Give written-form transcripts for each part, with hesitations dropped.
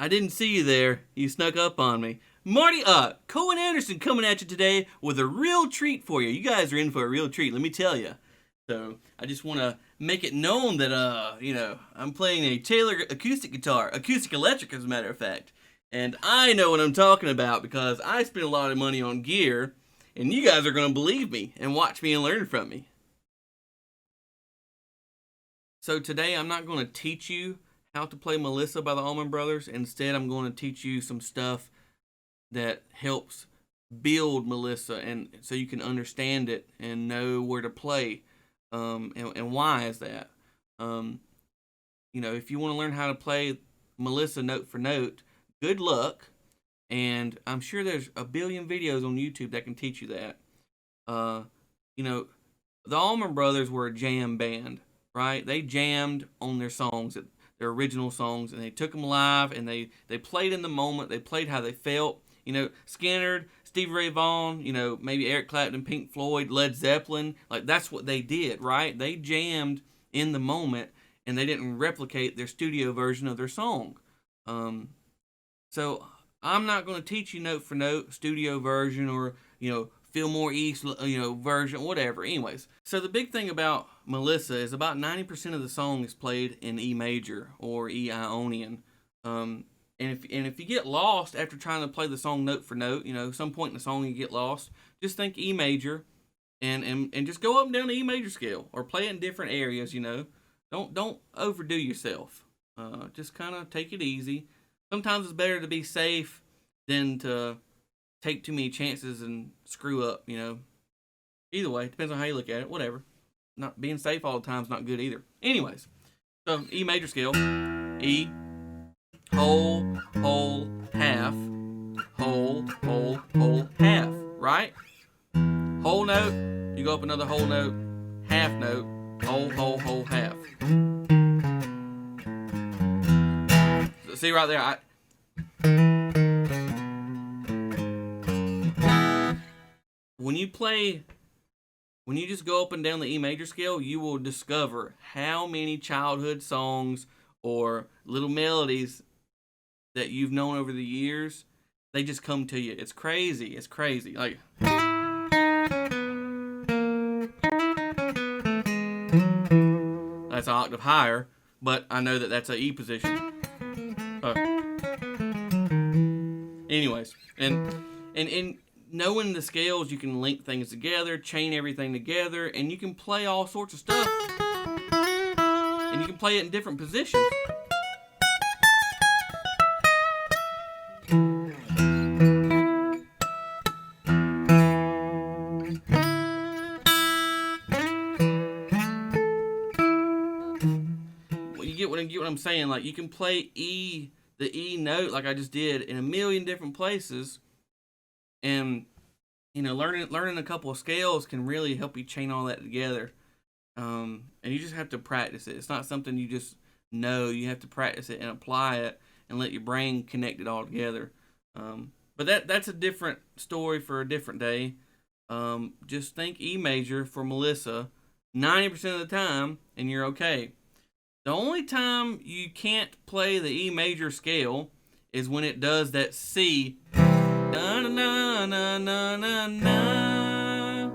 I didn't see you there. You snuck up on me. Marty, Cohen Anderson coming at you today with a real treat for you. You guys are in for a real treat, let me tell you. So, I just want to make it known that, I'm playing a Taylor acoustic guitar. Acoustic electric, as a matter of fact. And I know what I'm talking about because I spent a lot of money on gear. And you guys are going to believe me and watch me and learn from me. So today I'm not going to teach you how to play Melissa by the Allman Brothers. Instead, I'm going to teach you some stuff that helps build Melissa, and so you can understand it and know where to play. And why is that? If you want to learn how to play Melissa note for note, good luck. And I'm sure there's a billion videos on YouTube that can teach you that. The Allman Brothers were a jam band, right? They jammed on their songs, their original songs, and they took them live, and they played in the moment. They played how they felt. Skinner, Stevie Ray Vaughan, maybe Eric Clapton, Pink Floyd, Led Zeppelin. Like, that's what they did, right? They jammed in the moment, and they didn't replicate their studio version of their song. So I'm not going to teach you note for note, studio version, or, Fillmore East, version, whatever. Anyways, so the big thing about Melissa is about 90% of the song is played in E major or E Ionian. And if you get lost after trying to play the song note for note, some point in the song you get lost, just think E major and just go up and down the E major scale or play it in different areas, Don't overdo yourself. Just kind of take it easy. Sometimes it's better to be safe than to take too many chances and screw up, Either way, depends on how you look at it, whatever. Not being safe all the time is not good either. Anyways, so E major scale, E, whole, half, whole, half, right? Whole note, you go up another whole note, half note, whole, half. So see right there, when you just go up and down the E major scale, you will discover how many childhood songs or little melodies that you've known over the years, they just come to you. It's crazy. Like, that's an octave higher, but I know that that's an E position. Anyways, and knowing the scales, you can link things together, chain everything together, and you can play all sorts of stuff. And you can play it in different positions. You get what I'm saying? Like, you can play the E note like I just did in a million different places. And, learning a couple of scales can really help you chain all that together. And you just have to practice it. It's not something you just know. You have to practice it and apply it and let your brain connect it all together. But that's a different story for a different day. Just think E major for Melissa 90% of the time, and you're okay. The only time you can't play the E major scale is when it does that C. Na na na na na na.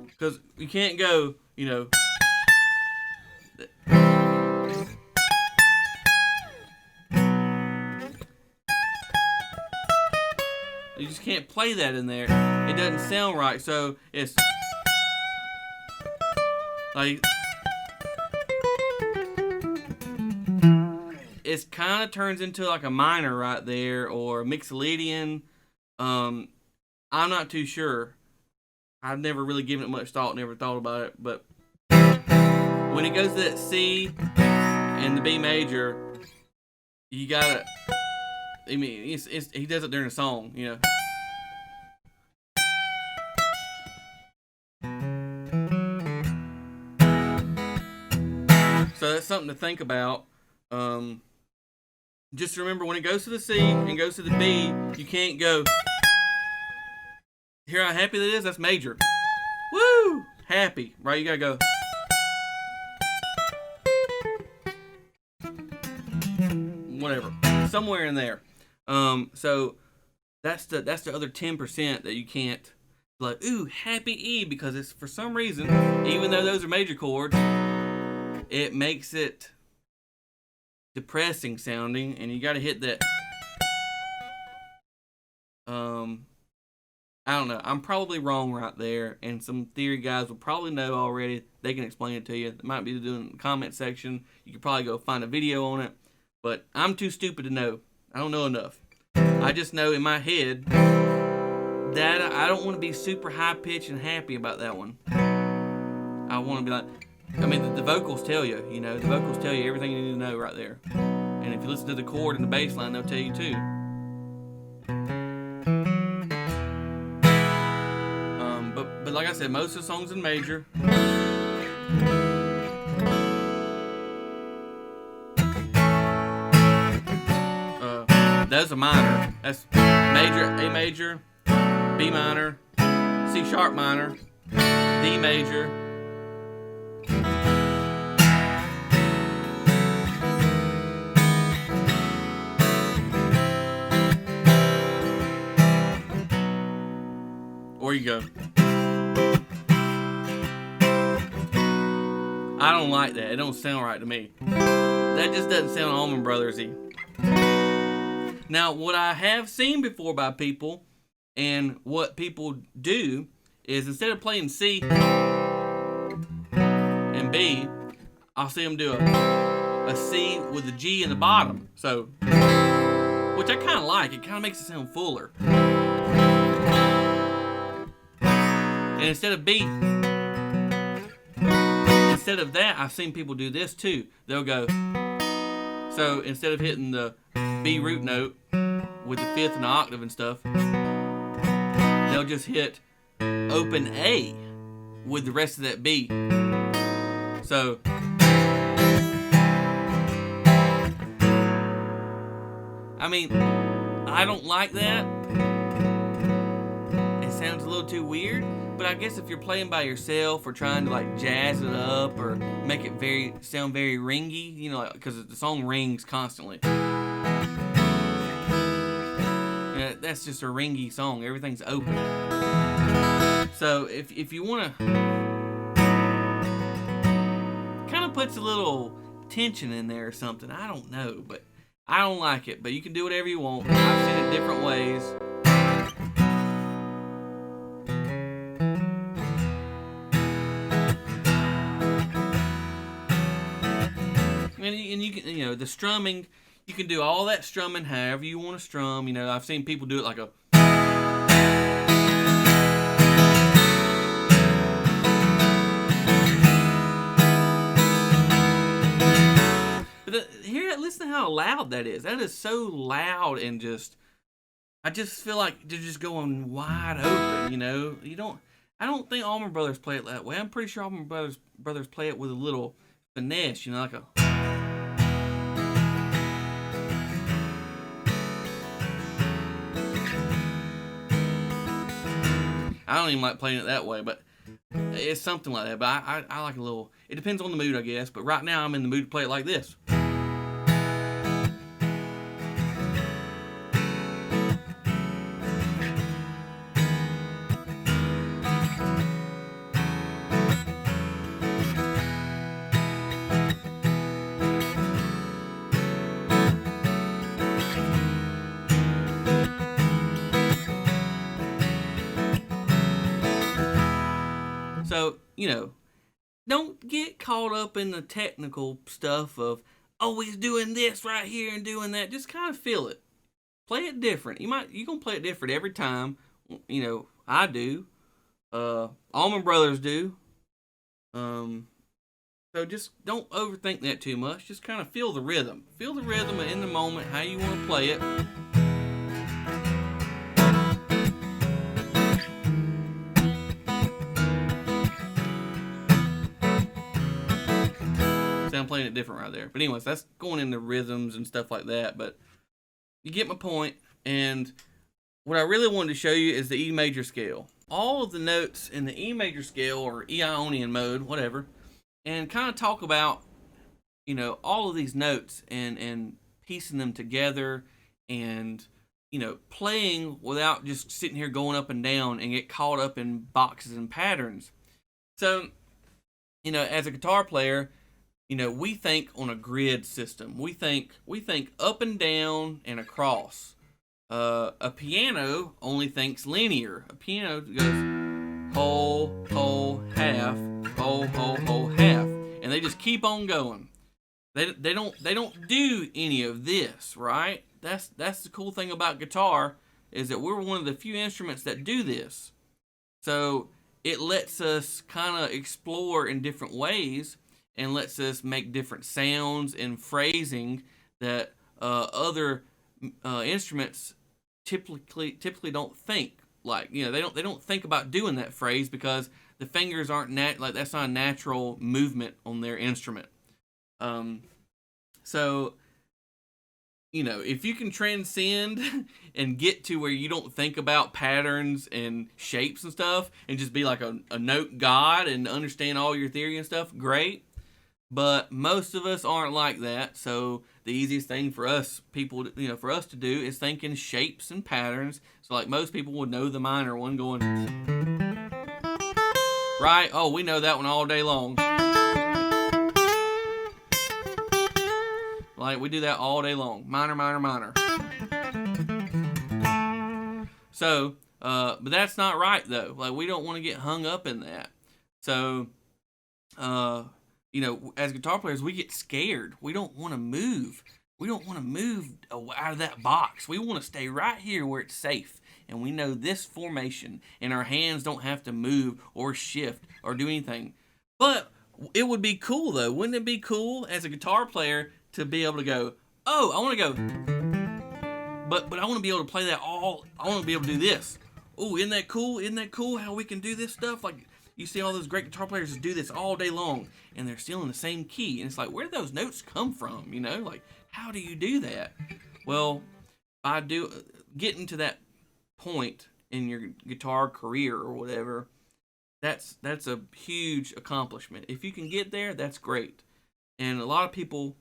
Because you can't go, You just can't play that in there. It doesn't sound right. So it's like, it kind of turns into like a minor right there, or a mixolydian. I'm not too sure. I've never really given it much thought, never thought about it, but when it goes to that C and the B major, you gotta, he does it during a song, So that's something to think about. Just remember, when it goes to the C and goes to the B, you can't go, hear how happy that is? That's major. Woo! Happy, right? You gotta go. Whatever. somewhere in there. So that's the other 10% that you can't, like, ooh, happy E, because it's, for some reason, even though those are major chords, it makes it depressing sounding, and you got to hit that. I don't know. I'm probably wrong right there, and some theory guys will probably know already. They can explain it to you. They might be doing it in the comment section. You could probably go find a video on it, but I'm too stupid to know. I don't know enough. I just know in my head that I don't want to be super high pitched and happy about that one. I want to be like, I mean, the vocals tell you, the vocals tell you everything you need to know right there. And if you listen to the chord and the bass line, they'll tell you too. But like I said, most of the songs in major. Those are minor. That's major, A major, B minor, C sharp minor, D major. Or you go. I don't like that. It don't sound right to me. That just doesn't sound Allman Brothers-y. Now, what I have seen before by people, and what people do, is instead of playing C and B, I'll see them do a C with a G in the bottom. So, which I kind of like. It kind of makes it sound fuller. And instead of B, instead of that, I've seen people do this too. They'll go, so instead of hitting the B root note with the fifth and the octave and stuff, they'll just hit open A with the rest of that B. So, I mean, I don't like that. It sounds a little too weird. But I guess if you're playing by yourself or trying to like jazz it up or make it sound very ringy, because the song rings constantly. That's just a ringy song. Everything's open. So if you want to, kind of puts a little tension in there or something. I don't know, but I don't like it. But you can do whatever you want. I've seen it different ways. And you can, the strumming, you can do all that strumming however you want to strum. I've seen people do it like a. But listen to how loud that is. That is so loud and I just feel like they're just going wide open. I don't think Allman Brothers play it that way. I'm pretty sure Allman Brothers play it with a little finesse, like a. I don't even like playing it that way, but it's something like that. But I like a little. It depends on the mood, I guess. But right now, I'm in the mood to play it like this. So, don't get caught up in the technical stuff of, oh, he's doing this right here and doing that. Just kind of feel it. Play it different. You're going to play it different every time. I do. Allman Brothers do. So just don't overthink that too much. Just kind of feel the rhythm. Feel the rhythm in the moment, how you want to play it. I'm playing it different right there. But anyways, that's going into rhythms and stuff like that. But you get my point. And what I really wanted to show you is the E major scale. All of the notes in the E major scale or Ionian mode, whatever, and kind of talk about, all of these notes and piecing them together and, playing without just sitting here going up and down and get caught up in boxes and patterns. So, as a guitar player, we think on a grid system. We think up and down and across. A piano only thinks linear. A piano goes whole, whole, half, whole, half, and they just keep on going. They don't do any of this, right? That's the cool thing about guitar, is that we're one of the few instruments that do this. So it lets us kind of explore in different ways and lets us make different sounds and phrasing that other instruments typically don't think like. They don't think about doing that phrase because the fingers aren't that's not a natural movement on their instrument. So if you can transcend and get to where you don't think about patterns and shapes and stuff and just be like a note god and understand all your theory and stuff, great. But most of us aren't like that. So the easiest thing for us for us to do is think in shapes and patterns. So like most people would know the minor one going, right? Oh, we know that one all day long. Like, we do that all day long. Minor, minor, minor. So, but that's not right, though. Like, we don't want to get hung up in that. So, as guitar players, we get scared. We don't want to move. We don't want to move out of that box. We want to stay right here where it's safe. And we know this formation. And our hands don't have to move or shift or do anything. But it would be cool, though. Wouldn't it be cool as a guitar player to be able to go, oh, I want to go, but I want to be able to play that all. I want to be able to do this. Oh, isn't that cool? Isn't that cool how we can do this stuff? Like, you see all those great guitar players just do this all day long, and they're still in the same key. And it's like, where do those notes come from? Like, how do you do that? Well, getting to that point in your guitar career or whatever, that's a huge accomplishment. If you can get there, that's great. And a lot of people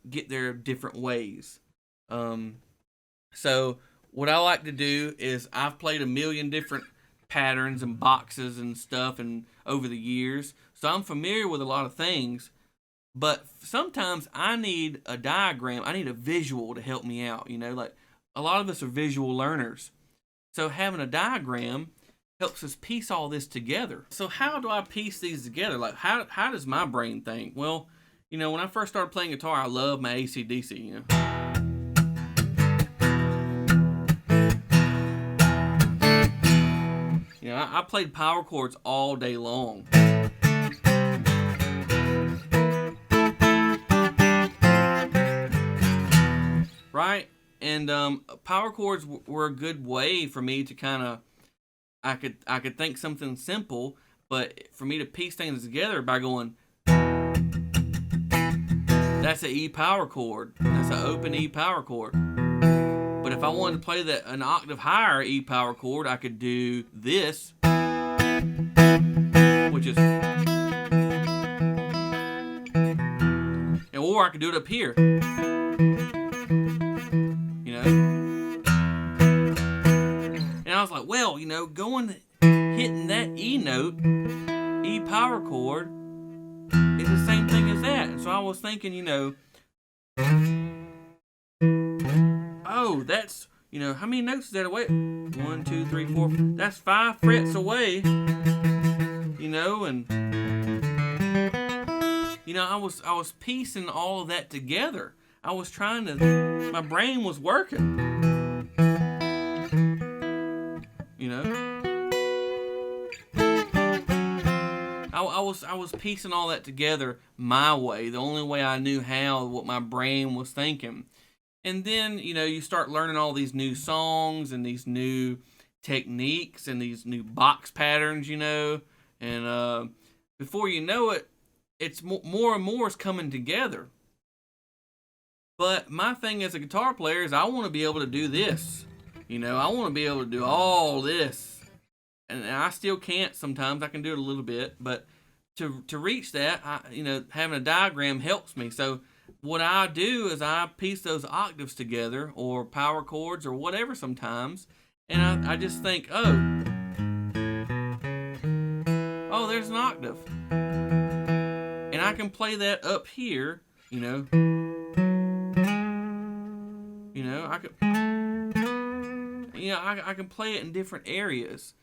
get there different ways. So what I like to do is, I've played a million different patterns and boxes and stuff and over the years, so I'm familiar with a lot of things, but sometimes I need a diagram, I need a visual to help me out. Like, a lot of us are visual learners, so having a diagram helps us piece all this together. So how do I piece these together? Like, how does my brain think? Well, when I first started playing guitar, I loved my AC/DC, I played power chords all day long. Right? And power chords were a good way for me to kind of, I could think something simple, but for me to piece things together by going, that's an E power chord. That's an open E power chord. But if I wanted to play an octave higher E power chord, I could do this, which is, or I could do it up here. And I was like, well, hitting that E note, E power chord, is the same thing as that. And so I was thinking, oh, that's, how many notes is that away? 1, 2, 3, 4. That's 5 frets away. And I was piecing all of that together. I was trying to. My brain was working. I was piecing all that together my way, the only way I knew how, what my brain was thinking. And then, you start learning all these new songs and these new techniques and these new box patterns, and before you know it, it's more and more is coming together. But my thing as a guitar player is I want to be able to do this. I want to be able to do all this. And I still can't sometimes. I can do it a little bit, but to reach that, having a diagram helps me. So what I do is I piece those octaves together, or power chords, or whatever sometimes, and I just think, oh, there's an octave. And I can play that up here, you know. I could, I can play it in different areas.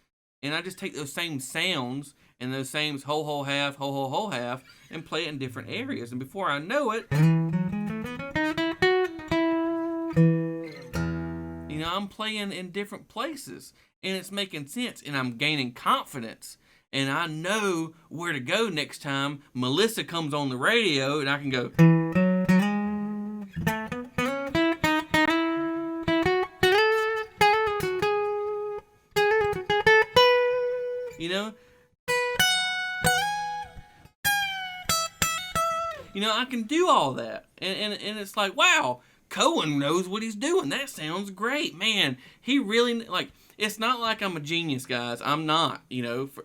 And I just take those same sounds and those same whole, whole, half, whole, whole, whole, half, and play it in different areas. And before I know it, I'm playing in different places. And it's making sense. And I'm gaining confidence. And I know where to go next time Melissa comes on the radio, and I can go. I can do all that. And it's like, wow, Cohen knows what he's doing. That sounds great. Man, he really, like, it's not like I'm a genius, guys. I'm not,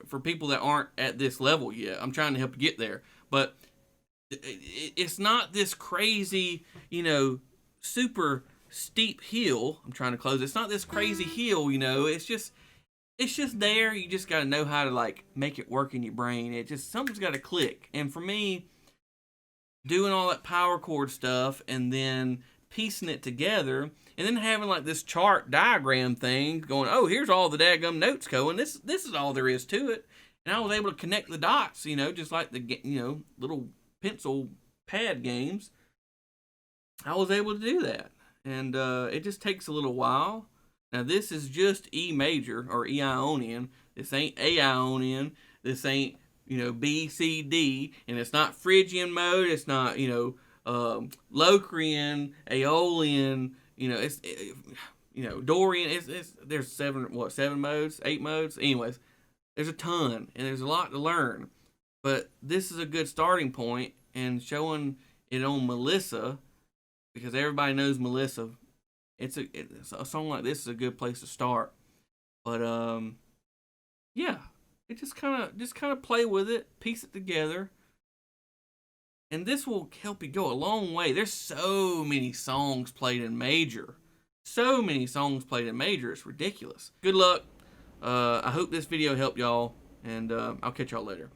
for people that aren't at this level yet. I'm trying to help you get there. But it's not this crazy, super steep hill. I'm trying to close. It's not this crazy hill, It's just there. You just got to know how to, like, make it work in your brain. Something's got to click. And for me, doing all that power chord stuff and then piecing it together and then having like this chart diagram thing going, oh, here's all the daggum notes going. This is all there is to it. And I was able to connect the dots, just like the, little pencil pad games. I was able to do that. And it just takes a little while. Now, this is just E major or E Ionian. This ain't A Ionian. This ain't, B, C, D. And it's not Phrygian mode. It's not, Locrian, Aeolian. It's Dorian. There's 7 modes, 8 modes. Anyways, there's a ton, and there's a lot to learn. But this is a good starting point, and showing it on Melissa, because everybody knows Melissa. It's a song like this is a good place to start. But yeah, it just kind of play with it, piece it together, and this will help you go a long way. There's so many songs played in major, It's ridiculous. Good luck. I hope this video helped y'all, and I'll catch y'all later.